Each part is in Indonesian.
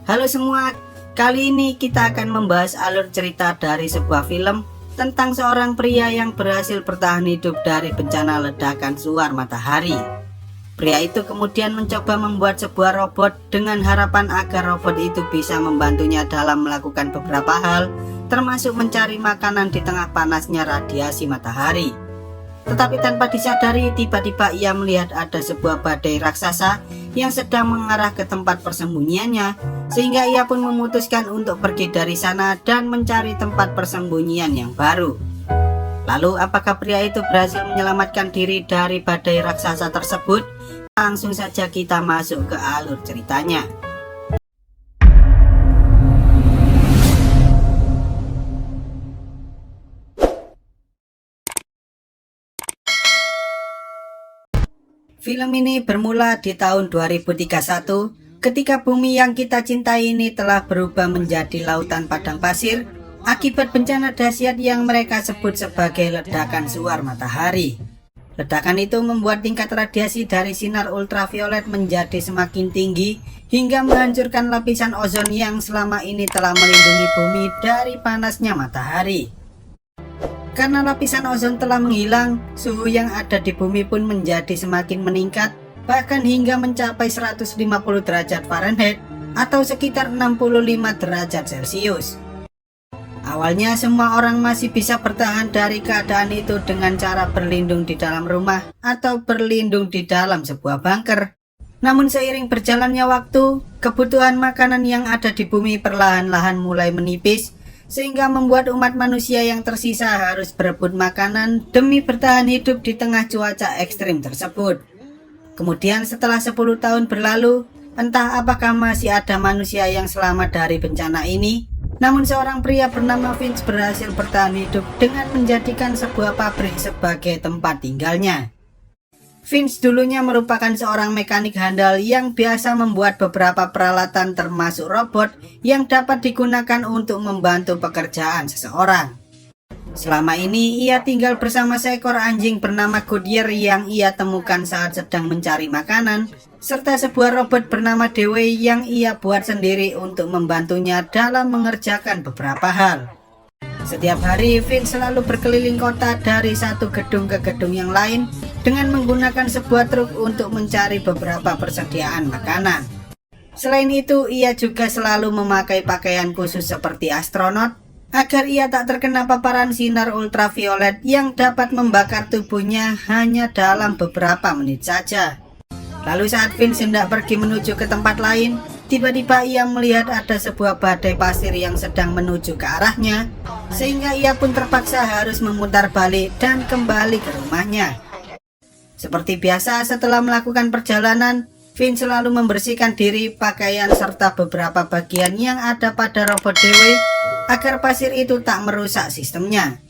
Halo semua, kali ini kita akan membahas alur cerita dari sebuah film tentang seorang pria yang berhasil bertahan hidup dari bencana ledakan suar matahari. Pria itu kemudian mencoba membuat sebuah robot dengan harapan agar robot itu bisa membantunya dalam melakukan beberapa hal, termasuk mencari makanan di tengah panasnya radiasi matahari. Tetapi tanpa disadari, tiba-tiba ia melihat ada sebuah badai raksasa yang sedang mengarah ke tempat persembunyiannya, sehingga ia pun memutuskan untuk pergi dari sana dan mencari tempat persembunyian yang baru. Lalu apakah pria itu berhasil menyelamatkan diri dari badai raksasa tersebut? Langsung saja kita masuk ke alur ceritanya. Film ini bermula di tahun 2031 ketika bumi yang kita cintai ini telah berubah menjadi lautan padang pasir akibat bencana dahsyat yang mereka sebut sebagai ledakan suar matahari. Ledakan itu membuat tingkat radiasi dari sinar ultraviolet menjadi semakin tinggi hingga menghancurkan lapisan ozon yang selama ini telah melindungi bumi dari panasnya matahari. Karena lapisan ozon telah menghilang, suhu yang ada di bumi pun menjadi semakin meningkat, bahkan hingga mencapai 150 derajat Fahrenheit atau sekitar 65 derajat Celcius. Awalnya semua orang masih bisa bertahan dari keadaan itu dengan cara berlindung di dalam rumah atau berlindung di dalam sebuah bunker. Namun seiring berjalannya waktu, kebutuhan makanan yang ada di bumi perlahan-lahan mulai menipis, sehingga membuat umat manusia yang tersisa harus berebut makanan demi bertahan hidup di tengah cuaca ekstrim tersebut. Kemudian setelah 10 tahun berlalu, entah apakah masih ada manusia yang selamat dari bencana ini, namun seorang pria bernama Vince berhasil bertahan hidup dengan menjadikan sebuah pabrik sebagai tempat tinggalnya. Vince dulunya merupakan seorang mekanik handal yang biasa membuat beberapa peralatan termasuk robot yang dapat digunakan untuk membantu pekerjaan seseorang. Selama ini ia tinggal bersama seekor anjing bernama Goodyear yang ia temukan saat sedang mencari makanan, serta sebuah robot bernama Dewey yang ia buat sendiri untuk membantunya dalam mengerjakan beberapa hal. Setiap hari Vince selalu berkeliling kota dari satu gedung ke gedung yang lain dengan menggunakan sebuah truk untuk mencari beberapa persediaan makanan. Selain itu, ia juga selalu memakai pakaian khusus seperti astronot agar ia tak terkena paparan sinar ultraviolet yang dapat membakar tubuhnya hanya dalam beberapa menit saja. Lalu saat Vince hendak pergi menuju ke tempat lain, tiba-tiba ia melihat ada sebuah badai pasir yang sedang menuju ke arahnya, sehingga ia pun terpaksa harus memutar balik dan kembali ke rumahnya. Seperti biasa, setelah melakukan perjalanan, Vince selalu membersihkan diri, pakaian, serta beberapa bagian yang ada pada robot Dewey agar pasir itu tak merusak sistemnya.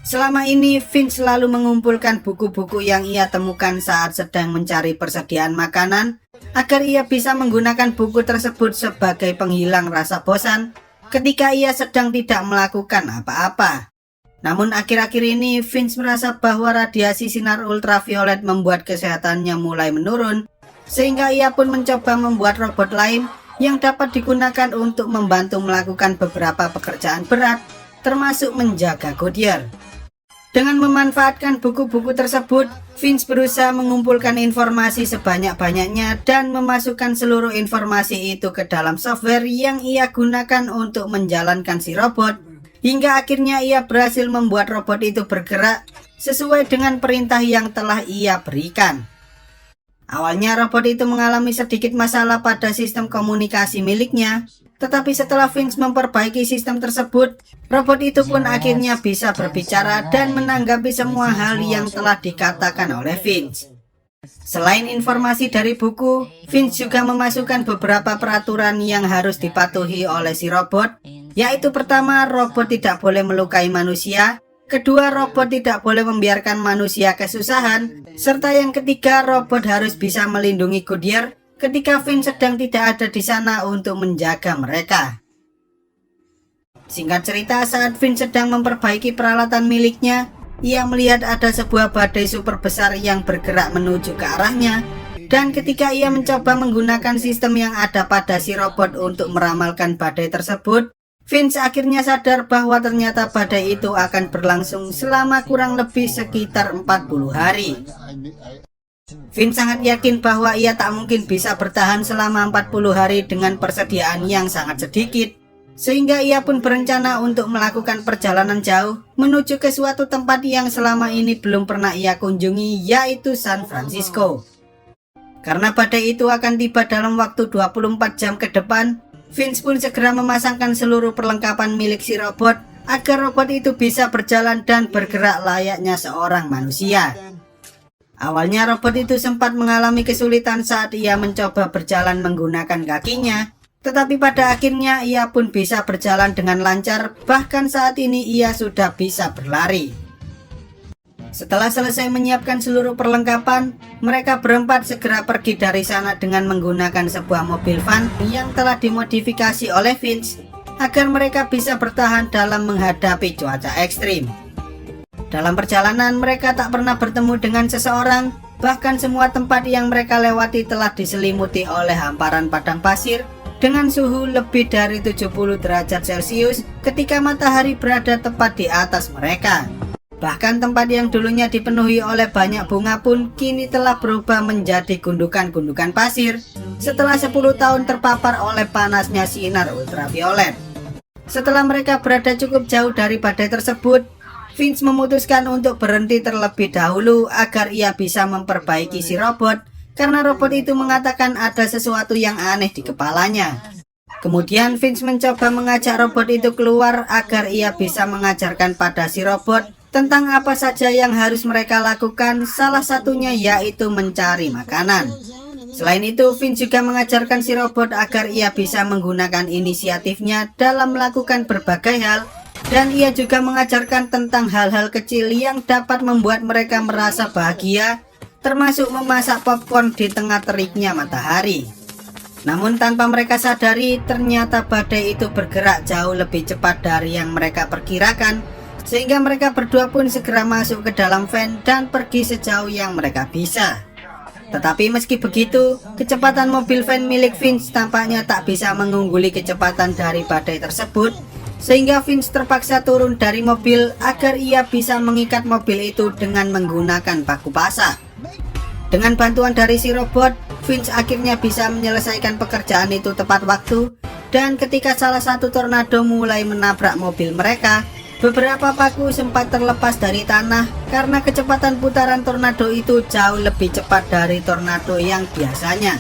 Selama ini, Vince selalu mengumpulkan buku-buku yang ia temukan saat sedang mencari persediaan makanan agar ia bisa menggunakan buku tersebut sebagai penghilang rasa bosan ketika ia sedang tidak melakukan apa-apa. Namun akhir-akhir ini Vince merasa bahwa radiasi sinar ultraviolet membuat kesehatannya mulai menurun, sehingga ia pun mencoba membuat robot lain yang dapat digunakan untuk membantu melakukan beberapa pekerjaan berat, termasuk menjaga Goodyear. Dengan memanfaatkan buku-buku tersebut, Vince berusaha mengumpulkan informasi sebanyak-banyaknya dan memasukkan seluruh informasi itu ke dalam software yang ia gunakan untuk menjalankan si robot, hingga akhirnya ia berhasil membuat robot itu bergerak sesuai dengan perintah yang telah ia berikan. Awalnya robot itu mengalami sedikit masalah pada sistem komunikasi miliknya, tetapi setelah Vince memperbaiki sistem tersebut, robot itu pun akhirnya bisa berbicara dan menanggapi semua hal yang telah dikatakan oleh Vince. Selain informasi dari buku, Vince juga memasukkan beberapa peraturan yang harus dipatuhi oleh si robot, yaitu pertama, robot tidak boleh melukai manusia, kedua, robot tidak boleh membiarkan manusia kesusahan, serta yang ketiga, robot harus bisa melindungi Goodyear ketika Vince sedang tidak ada di sana untuk menjaga mereka. Singkat cerita, saat Vince sedang memperbaiki peralatan miliknya, ia melihat ada sebuah badai super besar yang bergerak menuju ke arahnya, Dan ketika ia mencoba menggunakan sistem yang ada pada si robot untuk meramalkan badai tersebut, Vince akhirnya sadar bahwa ternyata badai itu akan berlangsung selama kurang lebih sekitar 40 hari. Vince sangat yakin bahwa ia tak mungkin bisa bertahan selama 40 hari dengan persediaan yang sangat sedikit. Sehingga ia pun berencana untuk melakukan perjalanan jauh menuju ke suatu tempat yang selama ini belum pernah ia kunjungi, yaitu San Francisco. Karena badai itu akan tiba dalam waktu 24 jam ke depan, Vince pun segera memasangkan seluruh perlengkapan milik si robot agar robot itu bisa berjalan dan bergerak layaknya seorang manusia. Awalnya robot itu sempat mengalami kesulitan saat ia mencoba berjalan menggunakan kakinya, tetapi pada akhirnya ia pun bisa berjalan dengan lancar, bahkan saat ini ia sudah bisa berlari. Setelah selesai menyiapkan seluruh perlengkapan, mereka berempat segera pergi dari sana dengan menggunakan sebuah mobil van yang telah dimodifikasi oleh Vince agar mereka bisa bertahan dalam menghadapi cuaca ekstrim. Dalam perjalanan mereka tak pernah bertemu dengan seseorang, bahkan semua tempat yang mereka lewati telah diselimuti oleh hamparan padang pasir dengan suhu lebih dari 70 derajat Celcius ketika matahari berada tepat di atas mereka. Bahkan tempat yang dulunya dipenuhi oleh banyak bunga pun kini telah berubah menjadi gundukan-gundukan pasir setelah 10 tahun terpapar oleh panasnya sinar ultraviolet. Setelah mereka berada cukup jauh dari badai tersebut, Vince memutuskan untuk berhenti terlebih dahulu agar ia bisa memperbaiki si robot karena robot itu mengatakan ada sesuatu yang aneh di kepalanya. Kemudian Vince mencoba mengajak robot itu keluar agar ia bisa mengajarkan pada si robot tentang apa saja yang harus mereka lakukan, salah satunya yaitu mencari makanan. Selain itu, Vince juga mengajarkan si robot agar ia bisa menggunakan inisiatifnya dalam melakukan berbagai hal, dan ia juga mengajarkan tentang hal-hal kecil yang dapat membuat mereka merasa bahagia, termasuk memasak popcorn di tengah teriknya matahari. Namun tanpa mereka sadari, ternyata badai itu bergerak jauh lebih cepat dari yang mereka perkirakan, sehingga mereka berdua pun segera masuk ke dalam van dan pergi sejauh yang mereka bisa. Tetapi meski begitu, kecepatan mobil van milik Vince tampaknya tak bisa mengungguli kecepatan dari badai tersebut, sehingga Vince terpaksa turun dari mobil agar ia bisa mengikat mobil itu dengan menggunakan paku basah. Dengan bantuan dari si robot, Vince akhirnya bisa menyelesaikan pekerjaan itu tepat waktu, dan ketika salah satu tornado mulai menabrak mobil mereka, beberapa paku sempat terlepas dari tanah karena kecepatan putaran tornado itu jauh lebih cepat dari tornado yang biasanya.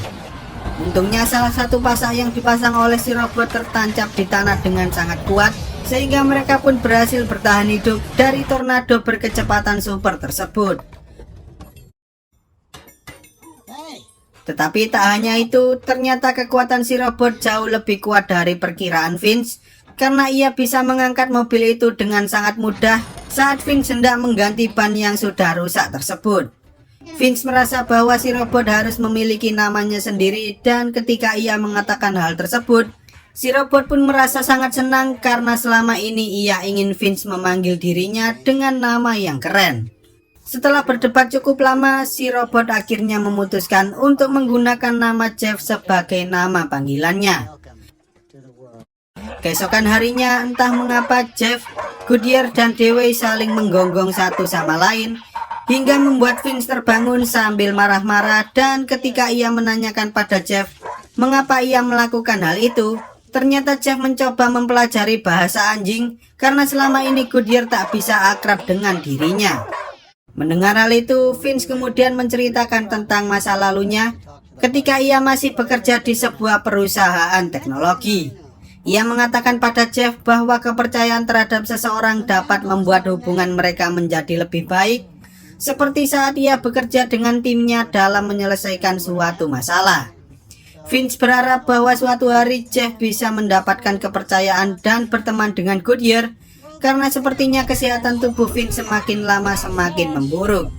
Untungnya salah satu pasak yang dipasang oleh si robot tertancap di tanah dengan sangat kuat, sehingga mereka pun berhasil bertahan hidup dari tornado berkecepatan super tersebut. Tetapi tak hanya itu, ternyata kekuatan si robot jauh lebih kuat dari perkiraan Vince, karena ia bisa mengangkat mobil itu dengan sangat mudah saat Vince hendak mengganti ban yang sudah rusak tersebut. Vince merasa bahwa si robot harus memiliki namanya sendiri, dan ketika ia mengatakan hal tersebut, si robot pun merasa sangat senang karena selama ini ia ingin Vince memanggil dirinya dengan nama yang keren. Setelah berdebat cukup lama, si robot akhirnya memutuskan untuk menggunakan nama Jeff sebagai nama panggilannya. Keesokan harinya, entah mengapa Jeff, Goodyear, dan Dewey saling menggonggong satu sama lain, hingga membuat Vince terbangun sambil marah-marah, dan ketika ia menanyakan pada Jeff mengapa ia melakukan hal itu, ternyata Jeff mencoba mempelajari bahasa anjing karena selama ini Goodyear tak bisa akrab dengan dirinya. Mendengar hal itu, Vince kemudian menceritakan tentang masa lalunya ketika ia masih bekerja di sebuah perusahaan teknologi. Ia mengatakan pada Jeff bahwa kepercayaan terhadap seseorang dapat membuat hubungan mereka menjadi lebih baik, seperti saat ia bekerja dengan timnya dalam menyelesaikan suatu masalah. Vince berharap bahwa suatu hari Jeff bisa mendapatkan kepercayaan dan berteman dengan Goodyear, karena sepertinya kesehatan tubuh Vince semakin lama semakin memburuk.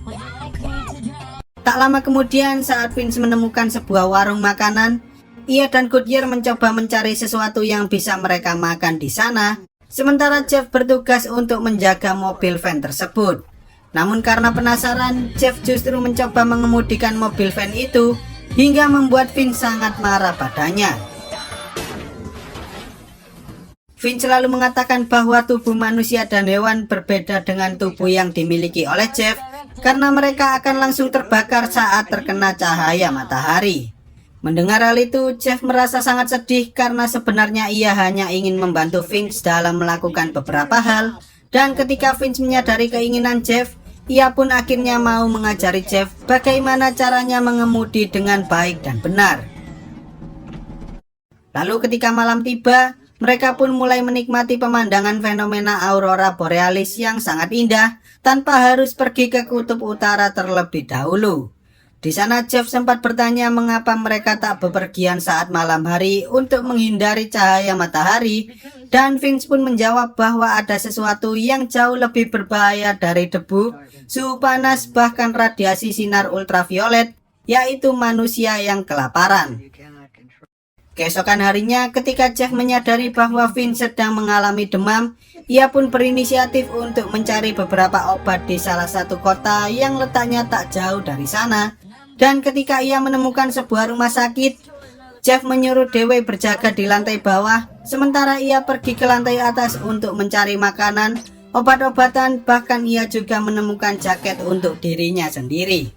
Tak lama kemudian, saat Vince menemukan sebuah warung makanan, ia dan Goodyear mencoba mencari sesuatu yang bisa mereka makan di sana, sementara Jeff bertugas untuk menjaga mobil van tersebut. Namun karena penasaran, Jeff justru mencoba mengemudikan mobil van itu, hingga membuat Vince sangat marah padanya. Vince selalu mengatakan bahwa tubuh manusia dan hewan berbeda dengan tubuh yang dimiliki oleh Jeff karena mereka akan langsung terbakar saat terkena cahaya matahari. Mendengar hal itu, Jeff merasa sangat sedih karena sebenarnya ia hanya ingin membantu Vince dalam melakukan beberapa hal, dan ketika Vince menyadari keinginan Jeff, ia pun akhirnya mau mengajari Jeff bagaimana caranya mengemudi dengan baik dan benar. Lalu ketika malam tiba, mereka pun mulai menikmati pemandangan fenomena aurora borealis yang sangat indah tanpa harus pergi ke kutub utara terlebih dahulu. Di sana Jeff sempat bertanya mengapa mereka tak bepergian saat malam hari untuk menghindari cahaya matahari, dan Vince pun menjawab bahwa ada sesuatu yang jauh lebih berbahaya dari debu, suhu panas, bahkan radiasi sinar ultraviolet, yaitu manusia yang kelaparan. Keesokan harinya, ketika Jeff menyadari bahwa Vince sedang mengalami demam, ia pun berinisiatif untuk mencari beberapa obat di salah satu kota yang letaknya tak jauh dari sana. Dan ketika ia menemukan sebuah rumah sakit, Jeff menyuruh Dewey berjaga di lantai bawah, sementara ia pergi ke lantai atas untuk mencari makanan, obat-obatan, bahkan ia juga menemukan jaket untuk dirinya sendiri.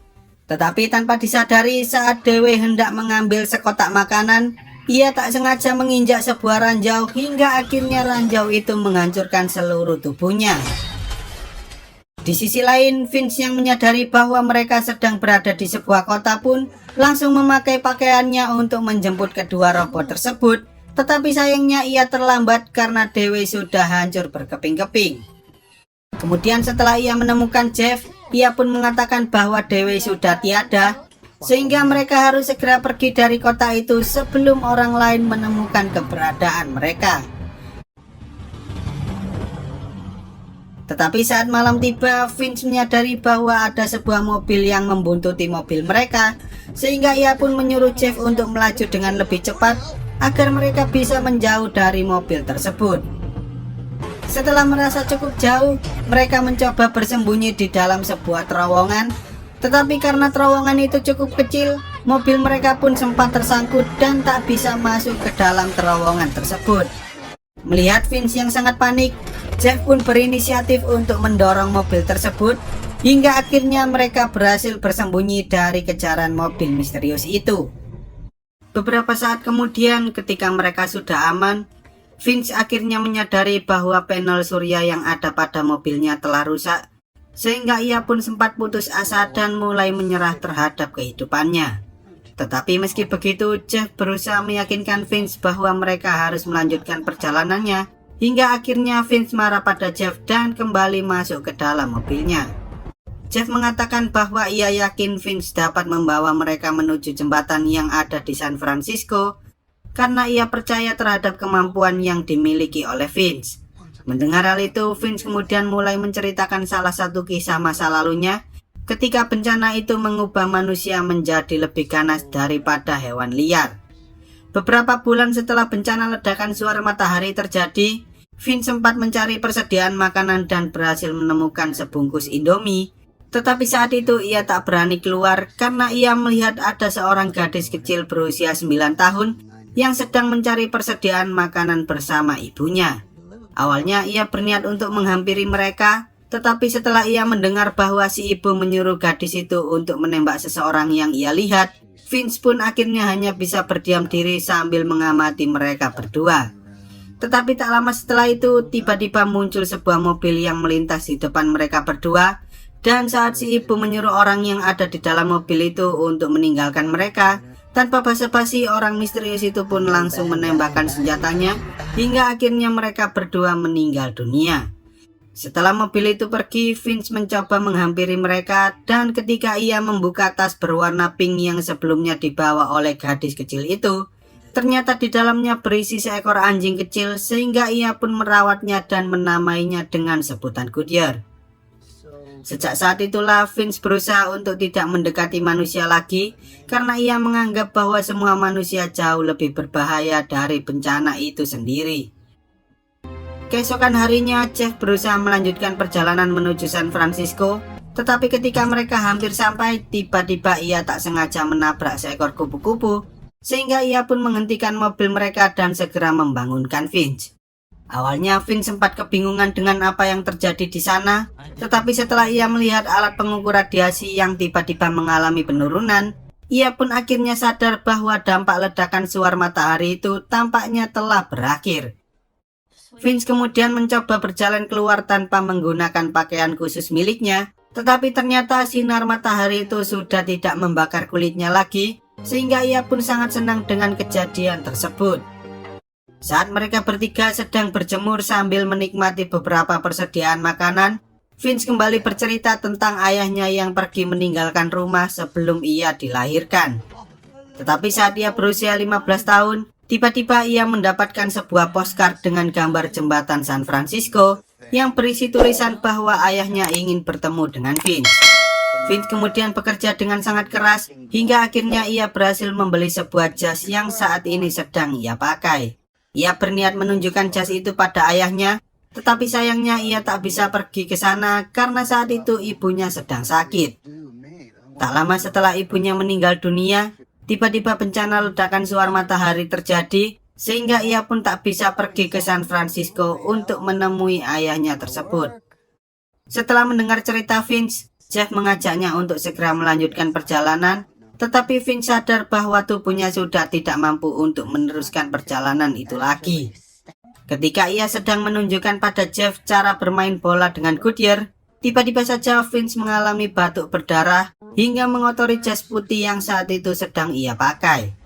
Tetapi tanpa disadari, saat Dewey hendak mengambil sekotak makanan, ia tak sengaja menginjak sebuah ranjau hingga akhirnya ranjau itu menghancurkan seluruh tubuhnya. Di sisi lain, Vince yang menyadari bahwa mereka sedang berada di sebuah kota pun langsung memakai pakaiannya untuk menjemput kedua robot tersebut, tetapi sayangnya ia terlambat karena Dewey sudah hancur berkeping-keping. Kemudian setelah ia menemukan Jeff, ia pun mengatakan bahwa Dewey sudah tiada, sehingga mereka harus segera pergi dari kota itu sebelum orang lain menemukan keberadaan mereka. Tetapi saat malam tiba, Vince menyadari bahwa ada sebuah mobil yang membuntuti mobil mereka, sehingga ia pun menyuruh Jeff untuk melaju dengan lebih cepat agar mereka bisa menjauh dari mobil tersebut. Setelah merasa cukup jauh, mereka mencoba bersembunyi di dalam sebuah terowongan, tetapi karena terowongan itu cukup kecil, mobil mereka pun sempat tersangkut dan tak bisa masuk ke dalam terowongan tersebut. Melihat Vince yang sangat panik, Jeff pun berinisiatif untuk mendorong mobil tersebut, hingga akhirnya mereka berhasil bersembunyi dari kejaran mobil misterius itu. Beberapa saat kemudian, ketika mereka sudah aman, Vince akhirnya menyadari bahwa panel surya yang ada pada mobilnya telah rusak, sehingga ia pun sempat putus asa dan mulai menyerah terhadap kehidupannya. Tetapi meski begitu, Jeff berusaha meyakinkan Vince bahwa mereka harus melanjutkan perjalanannya, hingga akhirnya Vince marah pada Jeff dan kembali masuk ke dalam mobilnya. Jeff mengatakan bahwa ia yakin Vince dapat membawa mereka menuju jembatan yang ada di San Francisco, karena ia percaya terhadap kemampuan yang dimiliki oleh Vince. Mendengar hal itu, Vince kemudian mulai menceritakan salah satu kisah masa lalunya, ketika bencana itu mengubah manusia menjadi lebih ganas daripada hewan liar. Beberapa bulan setelah bencana ledakan suar matahari terjadi, Vince sempat mencari persediaan makanan dan berhasil menemukan sebungkus Indomie. Tetapi saat itu ia tak berani keluar karena ia melihat ada seorang gadis kecil berusia 9 tahun yang sedang mencari persediaan makanan bersama ibunya. Awalnya ia berniat untuk menghampiri mereka, tetapi setelah ia mendengar bahwa si ibu menyuruh gadis itu untuk menembak seseorang yang ia lihat, Vince pun akhirnya hanya bisa berdiam diri sambil mengamati mereka berdua. Tetapi tak lama setelah itu, tiba-tiba muncul sebuah mobil yang melintas di depan mereka berdua, dan saat si ibu menyuruh orang yang ada di dalam mobil itu untuk meninggalkan mereka, tanpa basa-basi orang misterius itu pun langsung menembakkan senjatanya, hingga akhirnya mereka berdua meninggal dunia. Setelah mobil itu pergi, Vince mencoba menghampiri mereka, dan ketika ia membuka tas berwarna pink yang sebelumnya dibawa oleh gadis kecil itu, ternyata di dalamnya berisi seekor anjing kecil, sehingga ia pun merawatnya dan menamainya dengan sebutan Goodyear. Sejak saat itulah Vince berusaha untuk tidak mendekati manusia lagi, karena ia menganggap bahwa semua manusia jauh lebih berbahaya dari bencana itu sendiri. Keesokan harinya, Jeff berusaha melanjutkan perjalanan menuju San Francisco, Tetapi ketika mereka hampir sampai, tiba-tiba ia tak sengaja menabrak seekor kupu-kupu, sehingga ia pun menghentikan mobil mereka dan segera membangunkan Finch. Awalnya Finch sempat kebingungan dengan apa yang terjadi di sana, tetapi setelah ia melihat alat pengukur radiasi yang tiba-tiba mengalami penurunan, ia pun akhirnya sadar bahwa dampak ledakan suar matahari itu tampaknya telah berakhir. Finch kemudian mencoba berjalan keluar tanpa menggunakan pakaian khusus miliknya, tetapi ternyata sinar matahari itu sudah tidak membakar kulitnya lagi, sehingga ia pun sangat senang dengan kejadian tersebut. Saat mereka bertiga sedang berjemur sambil menikmati beberapa persediaan makanan, Finch kembali bercerita tentang ayahnya yang pergi meninggalkan rumah sebelum ia dilahirkan. Tetapi saat ia berusia 15 tahun, tiba-tiba ia mendapatkan sebuah postcard dengan gambar jembatan San Francisco yang berisi tulisan bahwa ayahnya ingin bertemu dengan Finch. Finch kemudian bekerja dengan sangat keras hingga akhirnya ia berhasil membeli sebuah jas yang saat ini sedang ia pakai. Ia berniat menunjukkan jas itu pada ayahnya, tetapi sayangnya ia tak bisa pergi ke sana karena saat itu ibunya sedang sakit. Tak lama setelah ibunya meninggal dunia, tiba-tiba bencana ledakan suar matahari terjadi, sehingga ia pun tak bisa pergi ke San Francisco untuk menemui ayahnya tersebut. Setelah mendengar cerita Finch, Jeff mengajaknya untuk segera melanjutkan perjalanan, tetapi Finch sadar bahwa tubuhnya sudah tidak mampu untuk meneruskan perjalanan itu lagi. Ketika ia sedang menunjukkan pada Jeff cara bermain bola dengan Goodyear, tiba-tiba saja Finch mengalami batuk berdarah hingga mengotori jas putih yang saat itu sedang ia pakai.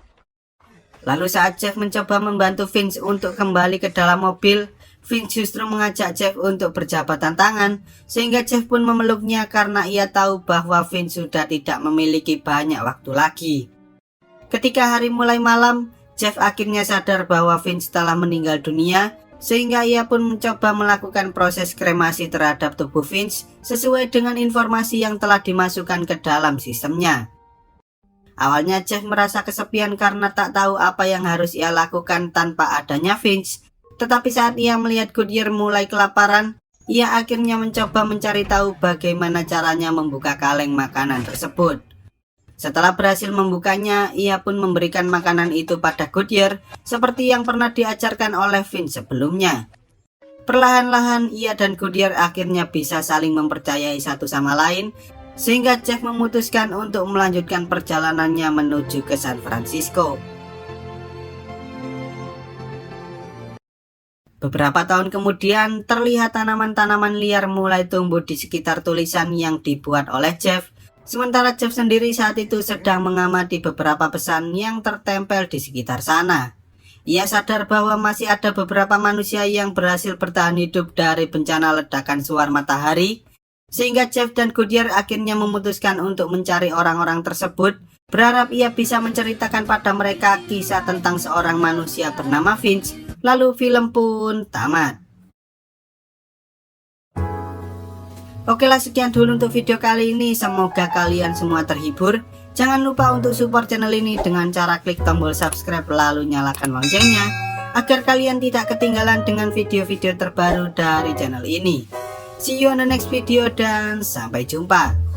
Lalu saat Jeff mencoba membantu Finch untuk kembali ke dalam mobil, Finch justru mengajak Jeff untuk berjabatan tangan, sehingga Jeff pun memeluknya karena ia tahu bahwa Finch sudah tidak memiliki banyak waktu lagi. Ketika hari mulai malam, Jeff akhirnya sadar bahwa Finch telah meninggal dunia, sehingga ia pun mencoba melakukan proses kremasi terhadap tubuh Finch sesuai dengan informasi yang telah dimasukkan ke dalam sistemnya. Awalnya Jeff merasa kesepian karena tak tahu apa yang harus ia lakukan tanpa adanya Finch, tetapi saat ia melihat Goodyear mulai kelaparan, ia akhirnya mencoba mencari tahu bagaimana caranya membuka kaleng makanan tersebut. Setelah berhasil membukanya, ia pun memberikan makanan itu pada Goodyear seperti yang pernah diajarkan oleh Finch sebelumnya. Perlahan-lahan ia dan Goodyear akhirnya bisa saling mempercayai satu sama lain, sehingga Jeff memutuskan untuk melanjutkan perjalanannya menuju ke San Francisco. Beberapa tahun kemudian, terlihat tanaman-tanaman liar mulai tumbuh di sekitar tulisan yang dibuat oleh Jeff, sementara Jeff sendiri saat itu sedang mengamati beberapa pesan yang tertempel di sekitar sana. Ia sadar bahwa masih ada beberapa manusia yang berhasil bertahan hidup dari bencana ledakan suar matahari, sehingga Jeff dan Goodyear akhirnya memutuskan untuk mencari orang-orang tersebut, berharap ia bisa menceritakan pada mereka kisah tentang seorang manusia bernama Finch. Lalu film pun tamat. Okelah, sekian dulu untuk video kali ini. Semoga kalian semua terhibur. Jangan lupa untuk support channel ini dengan cara klik tombol subscribe lalu nyalakan loncengnya, agar kalian tidak ketinggalan dengan video-video terbaru dari channel ini. See you on the next video dan sampai jumpa.